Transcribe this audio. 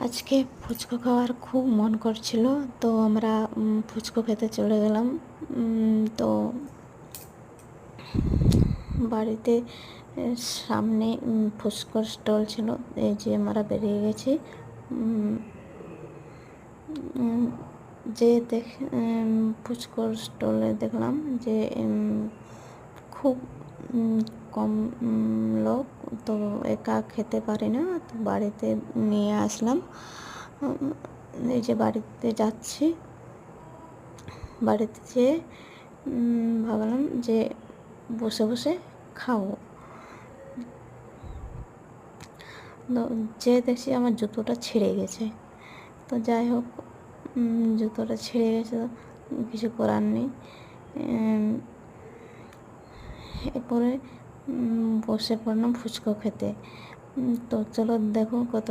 আজকে ফুচকা খাওয়ার খুব মন করছিল, তো আমরা ফুচকা খেতে চলে গেলাম। তো বাড়িতে সামনে ফুচকার স্টল ছিল, এই যে আমরা বেরিয়ে গেছি। যে ফুচকার স্টলে দেখলাম যে খুব কম লোক, তো একা খেতে পারি না, তো বাড়িতে নিয়ে আসলাম। এই যে বাড়িতে যাচ্ছি, বাড়িতে যেয়ে ভাবলাম যে বসে বসে খাবো। তো যে দেখছি আমার জুতোটা ছিঁড়ে গেছে, তো যাই হোক, জুতোটা ছিঁড়ে গেছে, কিছু করার নেই। এরপরে বসে পড়লাম ফুচকা খেতে। তো চলো দেখো কত